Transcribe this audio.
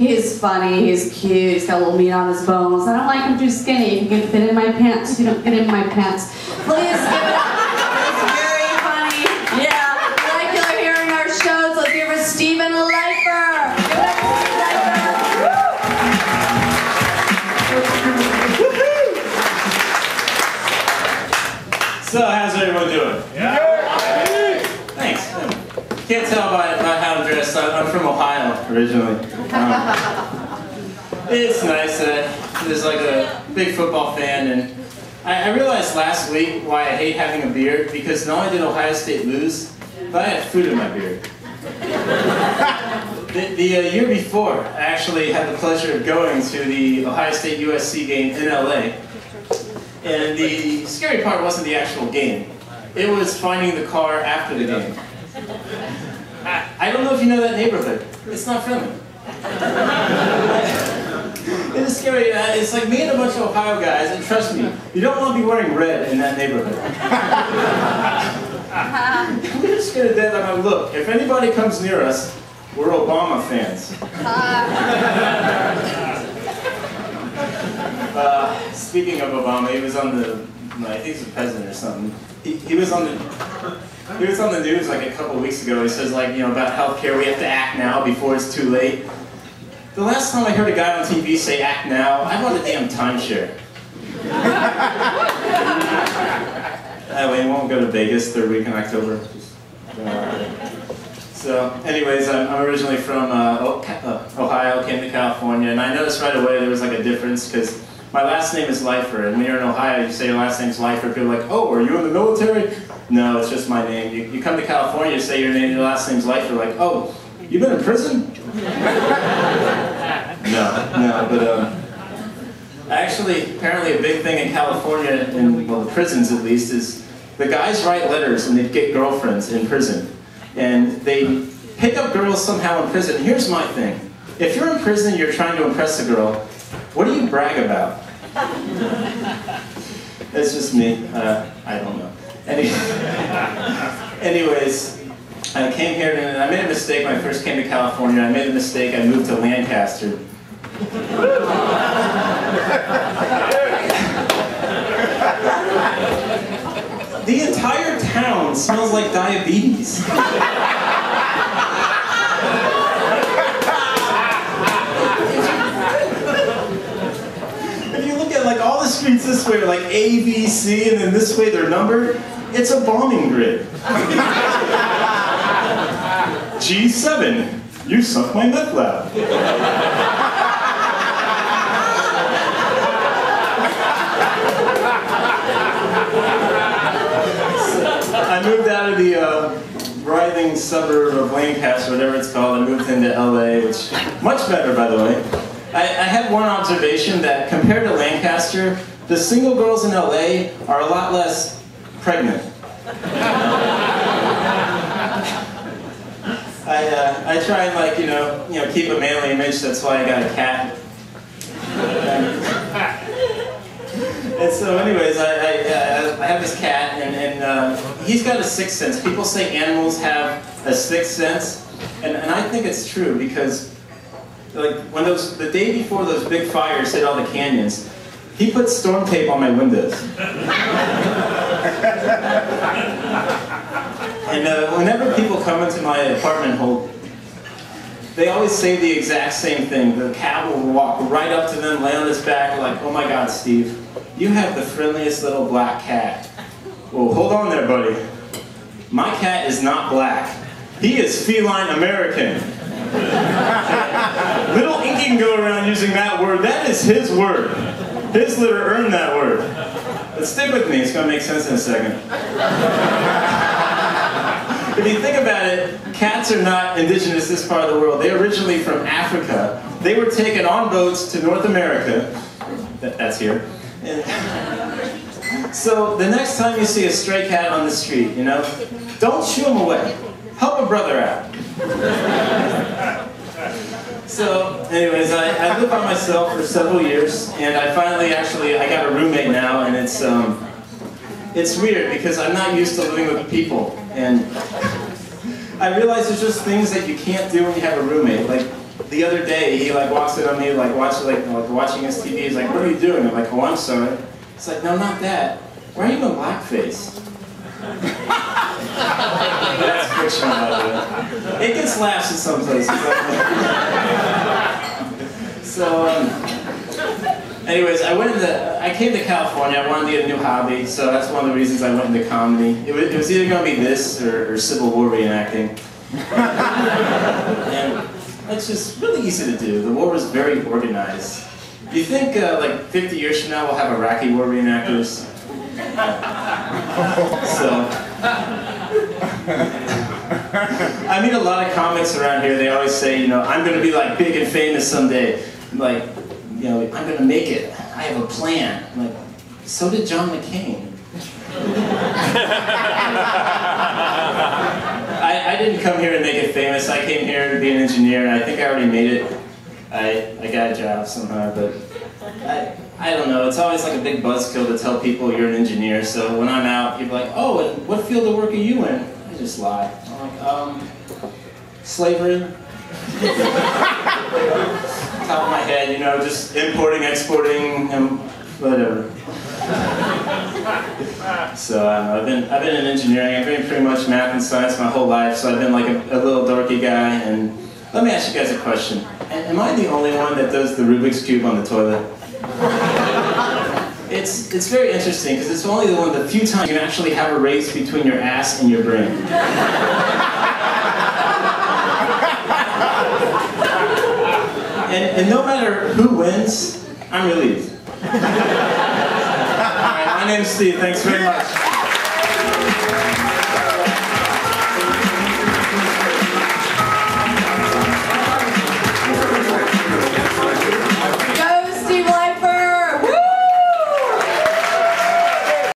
he's funny, he's cute, he's got a little meat on his bones. I don't like him too skinny. If you can fit in my pants, you don't fit in my pants. Please give it up. It's very funny. Yeah, regular here in our shows. Let's give it for Stephen Leifer. Give it up for Leifer. So, how's everyone doing? Yeah. Thanks. Can't tell by how I'm dressed. I'm from Ohio originally. It's nice. There's like a big football fan, and I realized last week why I hate having a beard, because not only did Ohio State lose, but I had food in my beard. The year before, I actually had the pleasure of going to the Ohio State USC game in LA. And the scary part wasn't the actual game. It was finding the car after the game. I don't know if you know that neighborhood. It's not friendly. It is scary. It's like me and a bunch of Ohio guys, and trust me, you don't want to be wearing red in that neighborhood. We're just scared to death. I'm like, look, if anybody comes near us, we're Obama fans. Speaking of Obama, he was on the, I think he's the president or something. He was on the news like a couple of weeks ago. He says, like, you know, about healthcare, we have to act now before it's too late. The last time I heard a guy on TV say act now, I want a damn timeshare. We won't go to Vegas third week in October. So, anyways, I'm originally from Ohio, came to California, and I noticed right away there was like a difference, because my last name is Leifer, and when you're in Ohio, you say your last name's Leifer, people are like, oh, are you in the military? No, it's just my name. You come to California, say your last name's Leifer, like, oh, you been in prison? No, but actually, apparently a big thing in California, in, well, the prisons at least, is the guys write letters and they get girlfriends in prison. And they pick up girls somehow in prison. Here's my thing. If you're in prison and you're trying to impress a girl, what do you brag about? It's just me. I don't know. Anyways, I came here and I made a mistake when I first came to California. I made a mistake. I moved to Lancaster. The entire town smells like diabetes. If you look at like all the streets this way are like A, B, C, and then this way they're numbered, it's a bombing grid. G7, you sunk my meth lab. I moved out of the writhing suburb of Lancaster, whatever it's called. I moved into LA, which much better, by the way. I had one observation that compared to Lancaster, the single girls in LA are a lot less pregnant. I try and like you know keep a manly image. That's why I got a cat. And so, anyways, I have this cat, and he's got a sixth sense. People say animals have a sixth sense, and I think it's true because, like, when the day before those big fires hit all the canyons, he put storm tape on my windows. And whenever people come into my apartment hole, they always say the exact same thing. The cat will walk right up to them, lay on his back, like, oh my God, Steve, you have the friendliest little black cat. Well, hold on there, buddy. My cat is not black. He is feline American. Little Inky can go around using that word. That is his word. His litter earned that word. But stick with me, it's going to make sense in a second. If you think about it, cats are not indigenous to this part of the world. They're originally from Africa. They were taken on boats to North America. That's here. And so the next time you see a stray cat on the street, you know, don't shoo him away. Help a brother out. So, anyways, I lived by myself for several years, and I finally I got a roommate now, and it's weird because I'm not used to living with people, and I realize there's just things that you can't do when you have a roommate. Like, the other day, he like walks in on me, like watching his TV. He's like, "What are you doing?" I'm like, "Oh, I'm sorry." It's like, "No, not that. Why are you in blackface?" That's fiction, by the way. It gets laughs in some places. So, anyways, I came to California. I wanted to get a new hobby, so that's one of the reasons I went into comedy. It was either going to be this or Civil War reenacting. And it's just really easy to do. The war was very organized. Do you think like 50 years from now we'll have Iraqi war reenactors? So, I meet a lot of comics around here. They always say, you know, I'm going to be like big and famous someday. Like, you know, I'm going to make it. I have a plan. I'm like, so did John McCain. I didn't come here to make it famous. I came here to be an engineer, and I think I already made it. I got a job somehow, but I don't know. It's always like a big buzzkill to tell people you're an engineer. So when I'm out, people are like, "Oh, and what field of work are you in?" I just lie. I'm like, slavery. Top of my head, you know, just importing, exporting, whatever. So I've been in engineering. I've been pretty much math and science my whole life. So I've been like a little dorky guy. And let me ask you guys a question. Am I the only one that does the Rubik's Cube on the toilet? It's very interesting because it's only one of the few times you can actually have a race between your ass and your brain. And no matter who wins, I'm relieved. All right, my name's Steve. Thanks very much.